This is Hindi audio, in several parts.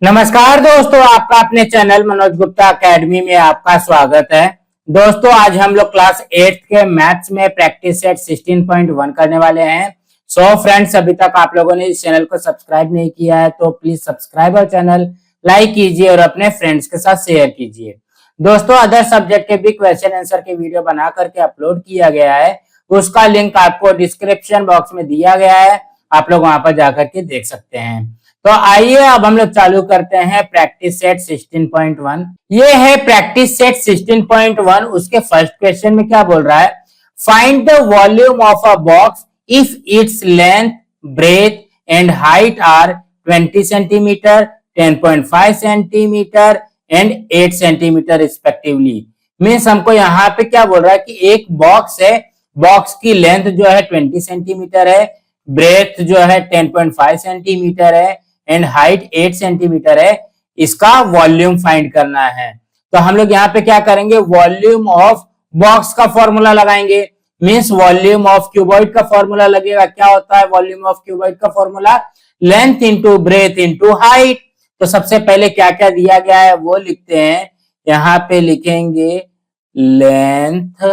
नमस्कार दोस्तों, आपका अपने चैनल मनोज गुप्ता एकेडमी में आपका स्वागत है। दोस्तों, आज हम लोग क्लास 8 के मैथ्स में प्रैक्टिस सेट 16.1 करने वाले हैं। सो फ्रेंड्स, अभी तक आप लोगों ने इस चैनल को सब्सक्राइब नहीं किया है तो प्लीज सब्सक्राइब और चैनल लाइक कीजिए और अपने फ्रेंड्स के साथ शेयर कीजिए। दोस्तों, अदर सब्जेक्ट के भी क्वेश्चन आंसर के वीडियो बना करके अपलोड किया गया है, उसका लिंक आपको डिस्क्रिप्शन बॉक्स में दिया गया है, आप लोग वहां पर जाकर के देख सकते हैं। तो आइए अब हम लोग चालू करते हैं प्रैक्टिस सेट 16.1। ये है प्रैक्टिस सेट 16.1। उसके फर्स्ट क्वेश्चन में क्या बोल रहा है, find the volume of a box if its length, breadth and height are 20 centimetre, 10.5 centimetre and 8 centimetre respectively. Means हमको यहाँ पे क्या बोल रहा है कि एक बॉक्स है, बॉक्स की लेंथ जो है 20 सेंटीमीटर है, ब्रेथ जो है 10.5 सेंटीमीटर है एंड हाइट 8 सेंटीमीटर है। इसका वॉल्यूम फाइंड करना है। तो हम लोग यहाँ पे क्या करेंगे, वॉल्यूम ऑफ बॉक्स का फॉर्मूला लगाएंगे। मींस वॉल्यूम ऑफ क्यूबॉइड का फॉर्मूला लगेगा। क्या होता है वॉल्यूम ऑफ क्यूबॉइड का formula? Length into breadth into height. तो सबसे पहले क्या क्या दिया गया है वो लिखते हैं। यहाँ पे लिखेंगे length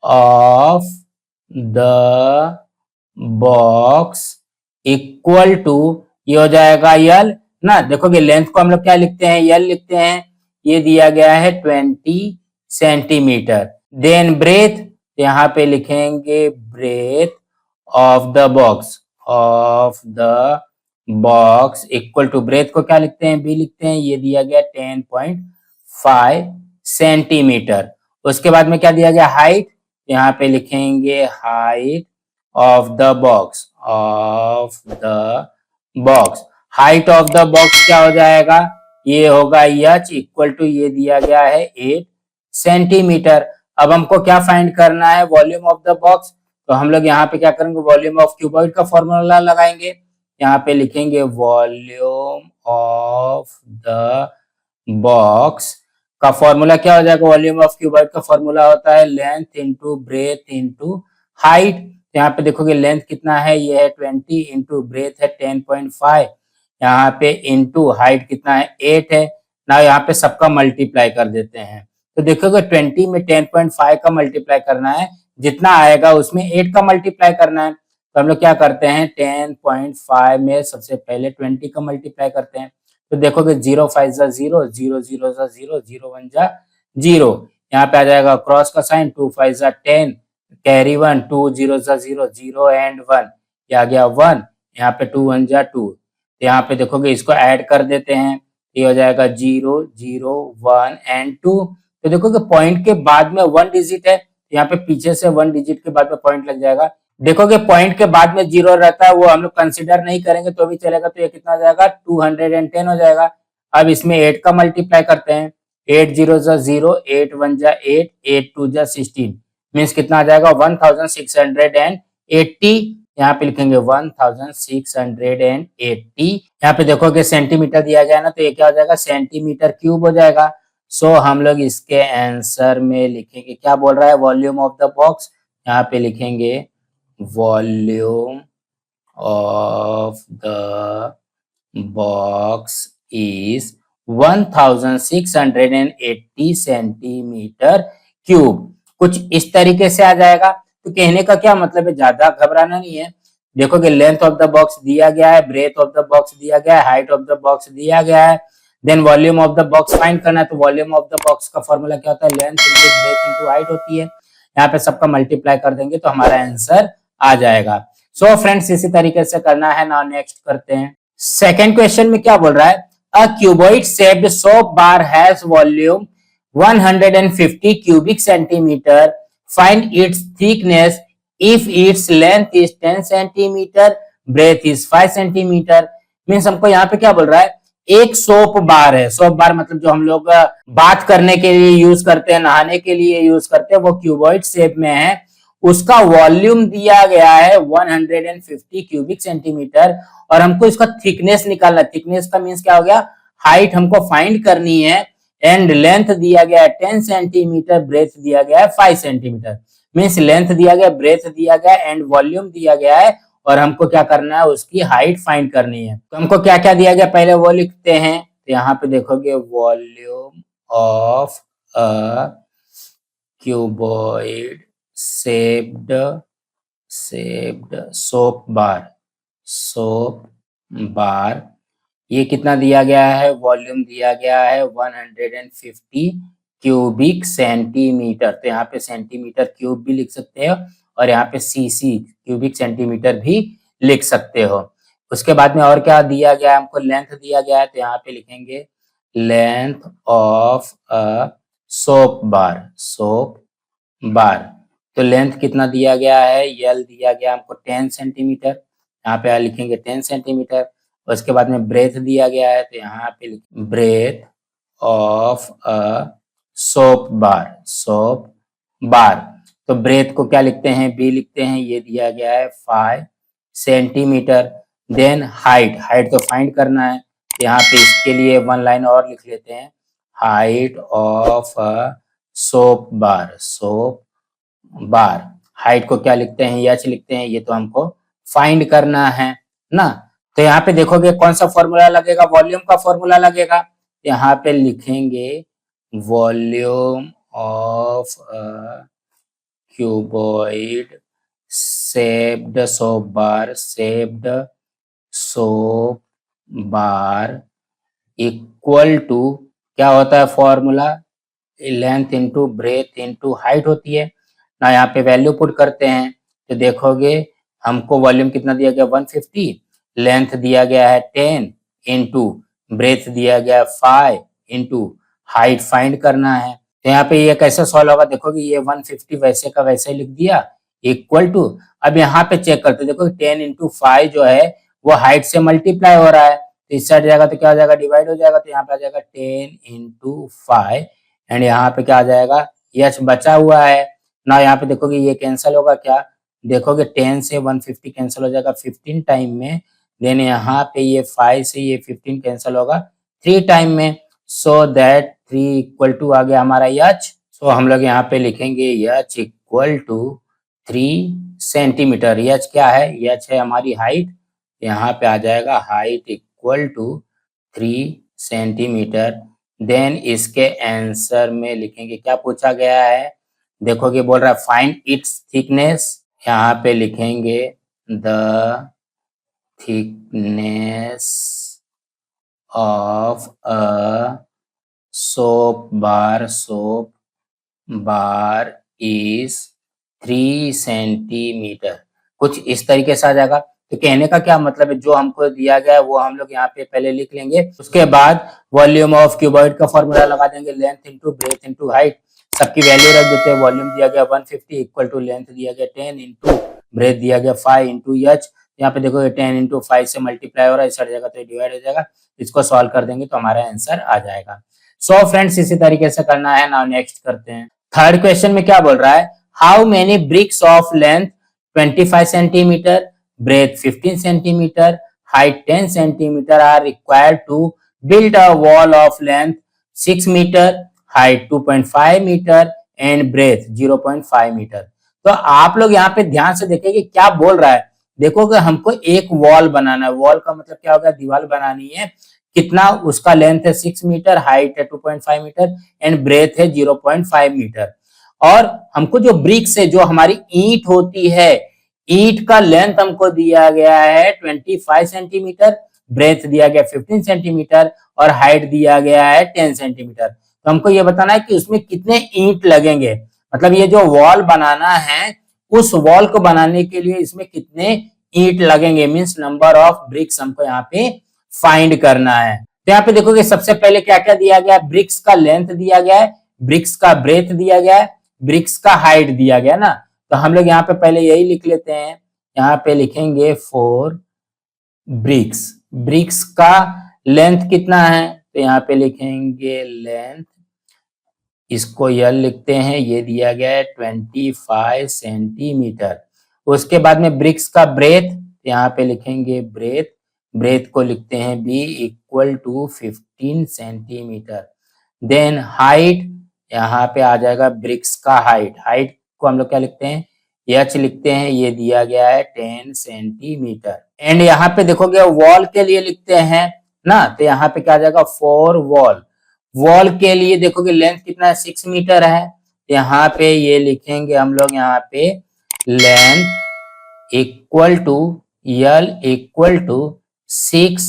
of the box equal to, ये हो जाएगा यल ना। देखोगे लेंथ को हम लोग क्या लिखते हैं, यल लिखते हैं। ये दिया गया है 20 सेंटीमीटर। देन ब्रेथ, यहाँ पे लिखेंगे breadth of the box equal to, breadth को क्या लिखते हैं, बी लिखते हैं। ये दिया गया 10.5 सेंटीमीटर। उसके बाद में क्या दिया गया, हाइट। यहाँ पे लिखेंगे height of the box height of the box क्या हो जाएगा, ये होगा एच इक्वल टू, ये दिया गया है 8 सेंटीमीटर। अब हमको क्या फाइंड करना है, वॉल्यूम ऑफ द बॉक्स। तो हम लोग यहाँ पे क्या करेंगे, वॉल्यूम ऑफ क्यूबॉइड का फॉर्मूला लगाएंगे। यहाँ पे लिखेंगे वॉल्यूम ऑफ द बॉक्स का फॉर्मूला क्या हो जाएगा, वॉल्यूम ऑफ क्यूबॉइड का फॉर्मूला होता है length into breadth into height. यहाँ पे देखोगे लेंथ कितना है, ये है 20 इंटू ब्रेथ है 10.5, यहाँ पे इंटू हाइट कितना है 8 है ना। यहाँ पे सबका मल्टीप्लाई कर देते हैं। तो देखोगे 20 में 10.5 का मल्टीप्लाई करना है, जितना आएगा उसमें 8 का मल्टीप्लाई करना है। तो हम लोग क्या करते हैं, 10.5 में सबसे पहले 20 का मल्टीप्लाई करते हैं। तो देखोगे 0 5 जा 0, 0 0 जा 0, 0 1 जा 0। यहाँ पे आ जाएगा क्रॉस का साइन, 2 5 जा 10, कैरी 1, 2 0 जा 0, 0 एंड 1, ये आ गया 1। यहाँ पे 2 1 जा 2। यहाँ पे देखोगे इसको ऐड कर देते हैं, ये हो जाएगा 0 0 1 एंड 2। तो देखोगे पॉइंट के बाद में 1 डिजिट है, यहाँ पे पीछे से 1 डिजिट के बाद में पॉइंट लग जाएगा। देखोगे पॉइंट के बाद में 0 रहता है, वो हम लोग कंसिडर नहीं करेंगे तो भी चलेगा। तो ये कितना हो जाएगा, 210 हो जाएगा। अब इसमें 8 का मल्टीप्लाई करते हैं, 8 0 जा 0, 8 1 जा 8, 8 2 जा 16, मीन्स कितना आ जाएगा 1680। यहाँ पे लिखेंगे 1680। यहाँ पे देखोगे सेंटीमीटर दिया गया ना, तो ये क्या हो जाएगा, सेंटीमीटर क्यूब हो जाएगा। सो हम लोग इसके आंसर में लिखेंगे, क्या बोल रहा है, वॉल्यूम ऑफ द बॉक्स। यहाँ पे लिखेंगे volume of the box is 1680 centimetre cube. कुछ इस तरीके से आ जाएगा। तो कहने का क्या मतलब है, ज्यादा घबराना नहीं है। देखोगे लेंथ ऑफ द बॉक्स दिया गया है, ब्रेथ ऑफ द बॉक्स दिया गया है, हाइट ऑफ द बॉक्स दिया गया है। Then volume of the box फाइंड करना है। तो वॉल्यूम ऑफ द बॉक्स का फॉर्मूला क्या होता है, length into breadth into height होती है। यहाँ पे सबका मल्टीप्लाई कर देंगे तो हमारा आंसर आ जाएगा। सो फ्रेंड्स, इसी तरीके से करना है। नाउ नेक्स्ट करते हैं। सेकेंड क्वेश्चन में क्या बोल रहा है, a cuboid shaped soap bar has volume 150 cubic centimeter. Find its thickness if its length is 10 centimeter, breadth is 5 centimeter. Means हमको यहाँ पे क्या बोल रहा है, एक सोप बार है। सोप बार मतलब जो हम लोग बात करने के लिए यूज करते हैं, नहाने के लिए यूज करते हैं, वो क्यूबॉइड शेप में है। उसका वॉल्यूम दिया गया है 150 क्यूबिक सेंटीमीटर और हमको इसका थिकनेस निकालना। थिकनेस का मीन्स क्या हो गया, हाइट हमको फाइंड करनी है। एंड लेंथ दिया गया है 10 सेंटीमीटर, ब्रेथ दिया गया है 5 सेंटीमीटर। मीन्स लेंथ दिया गया, ब्रेथ दिया गया एंड वॉल्यूम दिया गया है और हमको क्या करना है, उसकी हाइट फाइंड करनी है। तो हमको क्या क्या दिया गया पहले वो लिखते हैं। तो यहाँ पे देखोगे volume of a cuboid shaped soap बार, ये कितना दिया गया है, वॉल्यूम दिया गया है 150 क्यूबिक सेंटीमीटर। तो यहाँ पे सेंटीमीटर क्यूब भी लिख सकते हो और यहाँ पे सीसी क्यूबिक सेंटीमीटर भी लिख सकते हो। उसके बाद में और क्या दिया गया है हमको, लेंथ दिया गया है। तो यहाँ पे लिखेंगे length of a soap bar. तो लेंथ कितना दिया गया है, यल दिया गया हमको 10 सेंटीमीटर, यहाँ पे लिखेंगे 10 सेंटीमीटर। उसके बाद में ब्रेथ दिया गया है, तो यहाँ पे breadth of a soap bar. तो ब्रेथ को क्या लिखते हैं, बी लिखते हैं, ये दिया गया है 5 सेंटीमीटर। देन हाइट तो फाइंड करना है, यहाँ पे इसके लिए 1 लाइन और लिख लेते हैं, height of a soap bar. Height को क्या लिखते हैं, एच लिखते हैं, ये तो हमको फाइंड करना है ना। तो यहाँ पे देखोगे कौन सा फॉर्मूला लगेगा, वॉल्यूम का फॉर्मूला लगेगा। यहाँ पे लिखेंगे volume of cuboid shaped soap bar equal to, क्या होता है formula, length into breadth into height होती है ना। यहाँ पे वैल्यू पुट करते हैं तो देखोगे हमको वॉल्यूम कितना दिया गया 150, लेंथ दिया गया है 10 इंटू ब्रेथ दिया गया है 5 इंटू हाइट फाइंड करना है। तो यहाँ पे ये कैसे सॉल्व होगा, देखोगे ये 150 वैसे का वैसे लिख दिया इक्वल टू, अब यहाँ पे चेक करते देखो 10 इंटू 5 जो है वो हाइट से मल्टीप्लाई हो रहा है, तो इस साइड जाएगा तो क्या हो जाएगा, डिवाइड हो जाएगा। तो यहाँ पे आ जाएगा 10 इंटू 5 एंड यहाँ पे क्या आ जाएगा, यच बचा हुआ है ना। यहाँ पे देखोगे ये कैंसिल होगा, क्या देखोगे 10 से 150 कैंसिल हो जाएगा 15 टाइम में। देन यहाँ पे ये 5 से ये 15 कैंसिल होगा 3 टाइम में, सो दैट 3 इक्वल टू आ गया हमारा यच। सो हम लोग यहाँ पे लिखेंगे यच इक्वल टू 3 सेंटीमीटर। यच क्या है, यच है हमारी हाइट, यहाँ पे आ जाएगा height equal to 3 centimetre. Then इसके आंसर में लिखेंगे क्या पूछा गया है, देखोगे बोल रहा है फाइंड इट्स थिकनेस, यहाँ पे लिखेंगे the thickness of a soap bar is 3 centimetre. कुछ इस तरीके से आ जाएगा। तो कहने का क्या मतलब है, जो हमको दिया गया है वो हम लोग यहाँ पे पहले लिख लेंगे, उसके बाद वॉल्यूम ऑफ क्यूबॉइड का फॉर्मूला लगा देंगे, length into breadth into height, सबकी वैल्यू रख देते हैं। वॉल्यूम दिया गया 150 इक्वल टू लेंथ दिया गया 10 इंटू ब्रेथ दिया गया 5 इंटू एच। यहाँ पे देखो 10 इंटू 5 से मल्टीप्लाई हो रहा है, इस जाएगा तो डिवाइड हो जाएगा। इसको सॉल्व कर देंगे तो हमारा आंसर आ जाएगा। सो फ्रेंड्स इसी तरीके से करना है। नाउ नेक्स्ट करते हैं। थर्ड क्वेश्चन में क्या बोल रहा है, how many bricks of length 25 centimetre, breadth 15 centimetre, height 10 centimetre are required to build a wall of length 6 metre, height 2.5 metre and breadth 0.5 metre. तो आप लोग यहाँ पे ध्यान से देखेंगे क्या बोल रहा है। देखो कि हमको एक वॉल बनाना है, वॉल का मतलब क्या होगा, दीवार बनानी है। कितना उसका लेंथ है 6 मीटर, हाइट है 2.5 मीटर एंड ब्रेथ है 0.5 मीटर। और हमको जो ब्रिक्स है, जो हमारी ईंट होती है, ईंट का लेंथ हमको दिया गया है 25 सेंटीमीटर, ब्रेथ दिया गया 15 सेंटीमीटर और हाइट दिया गया है 10 सेंटीमीटर। तो हमको ये बताना है कि उसमें कितने ईंट लगेंगे, मतलब ये जो वॉल बनाना है उस वॉल को बनाने के लिए इसमें कितने ईंट लगेंगे, मींस नंबर ऑफ ब्रिक्स हमको यहाँ पे फाइंड करना है। तो यहाँ पे देखोगे सबसे पहले क्या क्या दिया गया है, ब्रिक्स का लेंथ दिया गया है, ब्रिक्स का ब्रेथ दिया गया है, ब्रिक्स का हाइट दिया गया ना। तो हम लोग यहाँ पे पहले यही लिख लेते हैं, यहाँ पे लिखेंगे 4 ब्रिक्स। ब्रिक्स का लेंथ कितना है, तो यहाँ पे लिखेंगे लेंथ, इसको यल लिखते हैं, ये दिया गया है 25 सेंटीमीटर। उसके बाद में ब्रिक्स का ब्रेथ, यहाँ पे लिखेंगे ब्रेथ, ब्रेथ को लिखते हैं B equal to 15 centimetre. Then height, यहाँ पे आ जाएगा ब्रिक्स का हाइट, हाइट को हम लोग क्या लिखते हैं एच लिखते हैं, ये दिया गया है 10 सेंटीमीटर। एंड यहाँ पे देखोगे वॉल के लिए लिखते हैं ना, तो यहाँ पे क्या आ जाएगा 4 वॉल। वॉल के लिए देखोगे लेंथ कितना है 6 मीटर है, यहाँ पे ये लिखेंगे हम लोग, यहाँ पे length equal to L equal to 6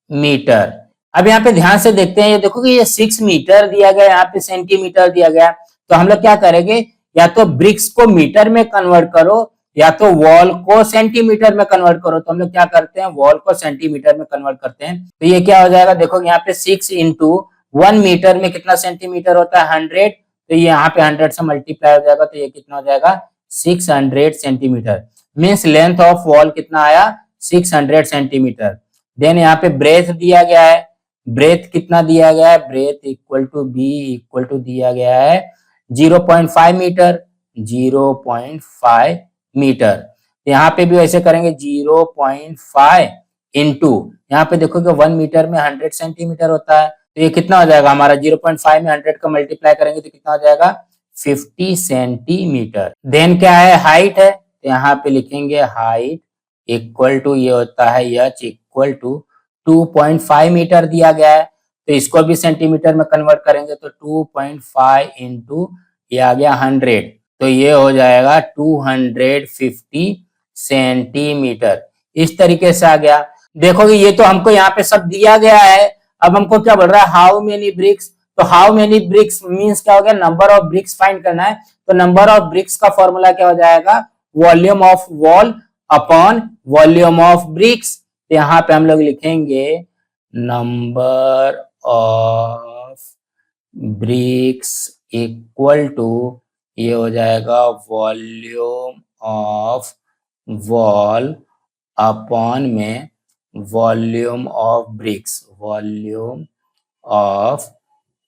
metre. अब यहाँ पे ध्यान से देखते हैं, ये देखोगे ये 6 मीटर दिया गया, यहाँ पे सेंटीमीटर दिया गया, तो हम लोग क्या करेंगे, या तो ब्रिक्स को मीटर में कन्वर्ट करो या तो वॉल को सेंटीमीटर में कन्वर्ट करो। तो हम लोग क्या करते हैं, वॉल को सेंटीमीटर में कन्वर्ट करते हैं। तो ये क्या हो जाएगा, देखो यहाँ पे 6 इंटू 1 मीटर में कितना सेंटीमीटर होता है 100, तो ये यहाँ पे 100 से मल्टीप्लाई हो जाएगा, तो ये कितना हो जाएगा 600 centimetre. Means length of wall कितना आया 600 सेंटीमीटर। देन यहाँ पे ब्रेथ दिया गया है, ब्रेथ कितना दिया गया है, breadth equal to B equal to दिया गया है 0.5 मीटर, 0.5 मीटर। यहाँ पे भी वैसे करेंगे 0.5 इंटू, यहाँ पे देखोगे 1 मीटर में 100 सेंटीमीटर होता है, तो ये कितना हो जाएगा हमारा 0.5 में 100 का मल्टीप्लाई करेंगे तो कितना हो जाएगा 50 सेंटीमीटर। देन क्या है, हाइट है, तो यहाँ पे लिखेंगे हाइट इक्वल टू, ये होता है एच इक्वल टू 2.5 मीटर दिया गया है, तो इसको भी सेंटीमीटर में कन्वर्ट करेंगे तो 2.5 इंटू ये आ गया 100, तो ये हो जाएगा 250 सेंटीमीटर। इस तरीके से आ गया। देखोगे ये तो हमको यहाँ पे सब दिया गया है, अब हमको क्या बोल रहा है हाउ मेनी ब्रिक्स, तो हाउ मेनी ब्रिक्स मींस क्या हो गया, नंबर ऑफ ब्रिक्स फाइंड करना है, तो नंबर ऑफ ब्रिक्स का फॉर्मूला क्या हो जाएगा, volume of wall upon volume of bricks. तो यहाँ पे हम लोग लिखेंगे number of bricks equal to, ये हो जाएगा वॉल्यूम ऑफ वॉल अपॉन में volume of bricks, volume of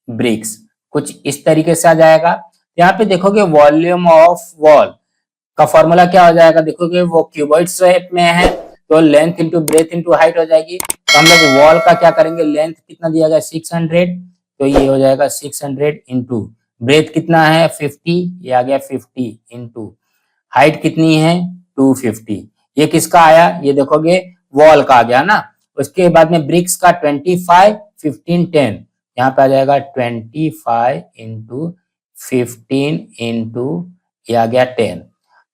bricks, कुछ इस तरीके से आ जाएगा। यहाँ पे देखोगे वॉल्यूम ऑफ वॉल का फॉर्मूला क्या हो जाएगा, देखोगे वो क्यूबॉइड शेप में है, तो length into breadth into height हो जाएगी। तो हम लोग वॉल का क्या करेंगे, लेंथ कितना दिया गया 600, तो ये हो जाएगा 600 इंटू ब्रेथ कितना है 50, ये आ गया 50 इंटू हाइट कितनी है 250, ये किसका आया, ये देखोगे वॉल का आ गया ना। उसके बाद में ब्रिक्स का 25 15 10, यहाँ पे आ जाएगा 25 इंटू 15 इंटू ये आ गया 10।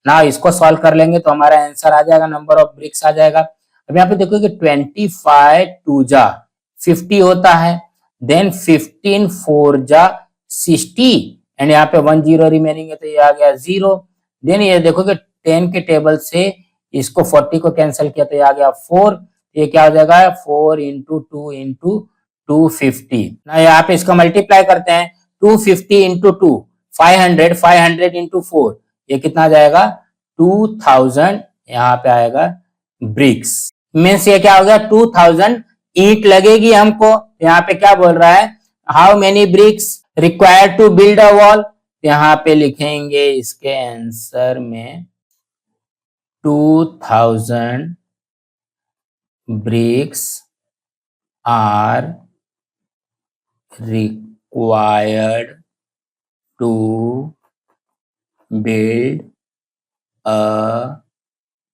ना इसको सॉल्व कर लेंगे तो हमारा आंसर आ जाएगा, नंबर ऑफ ब्रिक्स आ जाएगा। अब यहाँ पे देखो कि 25 2 जा 50 होता है, देन 15 4 जा 60, एंड यहाँ पे 1 0 रिमेनिंग है, तो ये आ गया 0। देन ये देखो कि 10 के टेबल से इसको 40 को कैंसिल किया तो ये आ गया 4, ये क्या हो जाएगा 4 इंटू 2 इंटू 250। ना यहाँ पे इसको मल्टीप्लाई करते हैं 250 इंटू 2 500, 500 इंटू 4, ये कितना आ जाएगा 2000, यहाँ पे आएगा ब्रिक्स। मीन्स ये क्या हो गया 2000 ईंट लगेगी हमको। यहाँ पे क्या बोल रहा है, how many bricks required to build a wall, यहाँ पे लिखेंगे इसके आंसर में 2000 bricks are required to build a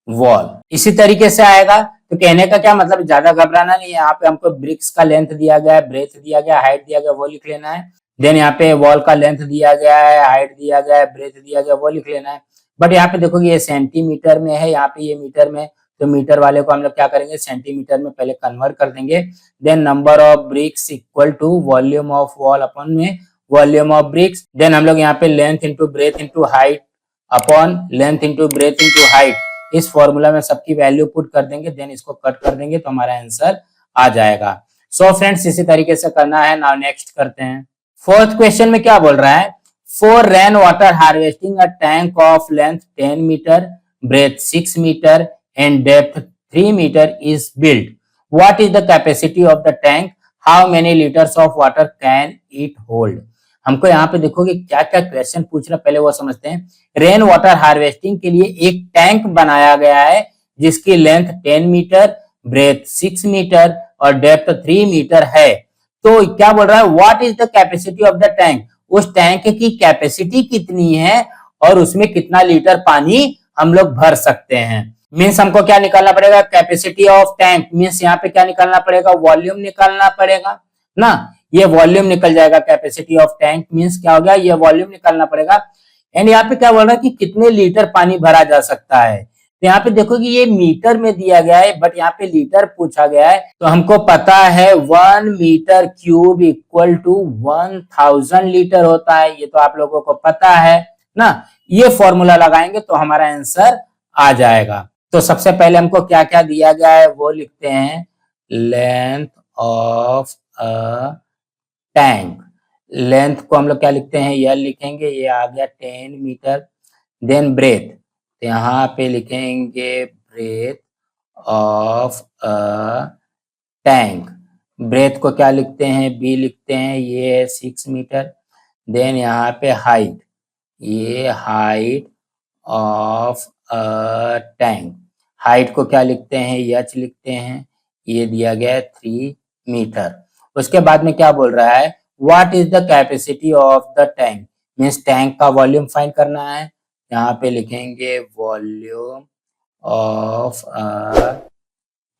wall। इसी तरीके से आएगा। तो कहने का क्या मतलब, ज्यादा घबराना नहीं है, यहाँ पे हमको ब्रिक्स का लेंथ दिया गया है, ब्रेथ दिया गया, हाइट दिया गया, वो लिख लेना है। देन यहाँ पे वॉल का लेंथ दिया गया है, हाइट दिया गया है, ब्रेथ दिया गया, वो लिख लेना है। बट यहाँ पे देखोगे ये सेंटीमीटर में है, यहाँ पे ये मीटर में, तो मीटर वाले को हम लोग क्या करेंगे सेंटीमीटर में पहले कन्वर्ट कर देंगे। Then number of bricks equal to volume of wall upon में वॉल्यूम ऑफ ब्रिक्स। देन हम लोग यहाँ पे length into breadth into height upon length into breadth into height, इस फॉर्मूला में सबकी वैल्यू पुट कर देंगे, देन इसको कट कर देंगे तो हमारा आंसर आ जाएगा। सो फ्रेंड्स इसी तरीके से करना है। नाउ नेक्स्ट करते हैं। फोर्थ क्वेश्चन में क्या बोल रहा है, for rain water harvesting a tank of length 10 metre, breadth 6 metre and depth 3 metre is built, what is the capacity of the tank, how many litres of water can it hold. हमको यहाँ पे देखोगे क्या क्या क्वेश्चन पूछ रहा, पहले वो समझते हैं। रेन वाटर हार्वेस्टिंग के लिए एक टैंक बनाया गया है जिसकी लेंथ 10 मीटर, ब्रेथ 6 मीटर और डेप्थ 3 मीटर है। तो क्या बोल रहा है, what is the capacity of the tank, उस टैंक की कैपेसिटी कितनी है और उसमें कितना लीटर पानी हम लोग भर सकते हैं। मीन्स हमको क्या निकालना पड़ेगा, कैपेसिटी ऑफ टैंक। मीन्स यहाँ पे क्या निकालना पड़ेगा, वॉल्यूम निकालना पड़ेगा ना। ये वॉल्यूम निकल जाएगा, कैपेसिटी ऑफ टैंक मीन्स क्या हो गया, ये वॉल्यूम निकालना पड़ेगा। एंड यहाँ पे क्या बोल रहा है कि कितने लीटर पानी भरा जा सकता है। तो यहाँ पे देखो कि ये मीटर में दिया गया है, बट यहाँ पे लीटर पूछा गया है। तो हमको पता है 1 metre cube equal to 1000 litre होता है, ये तो आप लोगों को पता है ना। ये फॉर्मूला लगाएंगे तो हमारा आंसर आ जाएगा। तो सबसे पहले हमको क्या क्या दिया गया है वो लिखते हैं। Length of a tank, length को हम लोग क्या लिखते हैं, एल लिखेंगे, ये आ गया 10 मीटर। देन ब्रेथ, तो यहाँ पे लिखेंगे breadth of a tank. Breadth को क्या लिखते हैं, बी लिखते हैं, ये है 6 मीटर। देन यहाँ पे हाइट, ये height of a tank, height को क्या लिखते हैं, एच लिखते हैं, ये दिया गया है 3 मीटर। उसके बाद में क्या बोल रहा है, what is the capacity of the tank, means tank का वॉल्यूम फाइंड करना है। यहाँ पे लिखेंगे volume of a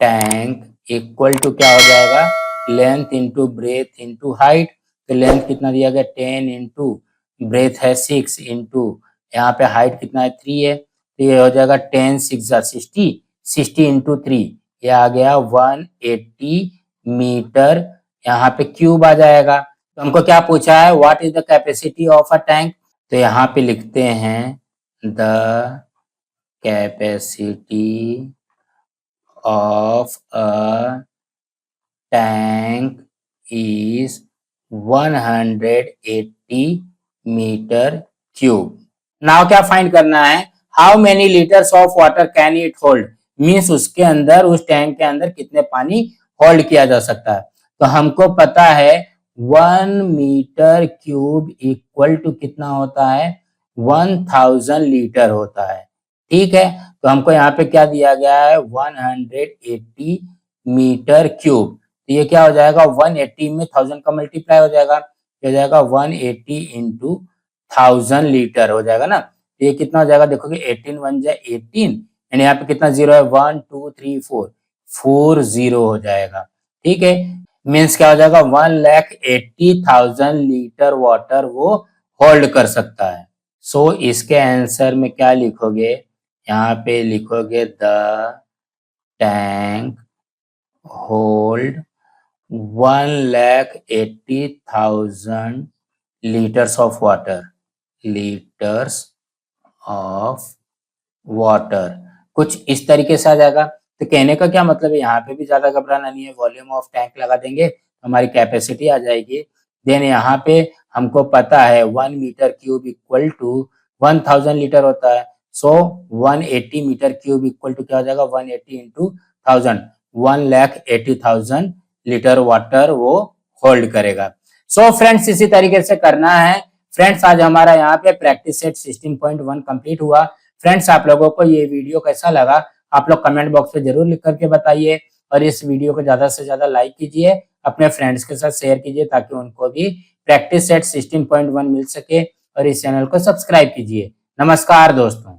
tank equal to क्या हो जाएगा, length into breadth into height. तो लेंथ कितना दिया गया 10 इंटू ब्रेथ है 6 इंटू यहाँ पे हाइट कितना है 3 है, तो ये हो जाएगा 10 6 60, 60 इंटू 3, ये आ गया 180 मीटर यहाँ पे क्यूब आ जाएगा। तो हमको क्या पूछा है, what is the capacity of a tank. तो यहाँ पे लिखते हैं the capacity of a tank is 180 metre cube. Now क्या फाइंड करना है, how many litres of water can it hold, means उसके अंदर, उस टैंक के अंदर कितने पानी होल्ड किया जा सकता है। तो हमको पता है 1 मीटर क्यूब इक्वल टू कितना होता है, 1000 लीटर होता है। ठीक है, तो हमको यहाँ पे क्या दिया गया है 180 मीटर क्यूब। तो ये क्या हो जाएगा, 180 में 1000 का मल्टीप्लाई हो जाएगा, हो जाएगा 180 इंटू 1000 लीटर हो जाएगा ना। तो ये कितना हो जाएगा, देखोगे 18 1 जा 18 एंड यहाँ पे कितना जीरो है, 1 2 3 4, 4 0 हो जाएगा। ठीक है, मीन्स क्या हो जाएगा, 1,80,000 लीटर वाटर वो होल्ड कर सकता है। सो इसके आंसर में क्या लिखोगे, यहाँ पे लिखोगे the tank hold 1,80,000 litres of water, litres of water, कुछ इस तरीके से आ जाएगा। तो कहने का क्या मतलब है, यहाँ पे भी ज्यादा घबराना नहीं है, वॉल्यूम ऑफ टैंक लगा देंगे हमारी कैपेसिटी आ जाएगी। देन यहाँ पे हमको पता है 1 metre cube equal to 1000 litre होता है। So 180 metre cube equal to क्या हो जाएगा, 180 इंटू 1000, 1,80,000 लीटर वाटर वो होल्ड करेगा। सो फ्रेंड्स इसी तरीके से करना है। फ्रेंड्स आज हमारा यहाँ पे प्रैक्टिस सेट 16.1 कंप्लीट हुआ। फ्रेंड्स आप लोगों को ये वीडियो कैसा लगा, आप लोग कमेंट बॉक्स में जरूर लिख करके बताइए, और इस वीडियो को ज्यादा से ज्यादा लाइक कीजिए, अपने फ्रेंड्स के साथ शेयर कीजिए ताकि उनको भी प्रैक्टिस सेट 16.1 मिल सके, और इस चैनल को सब्सक्राइब कीजिए। नमस्कार दोस्तों।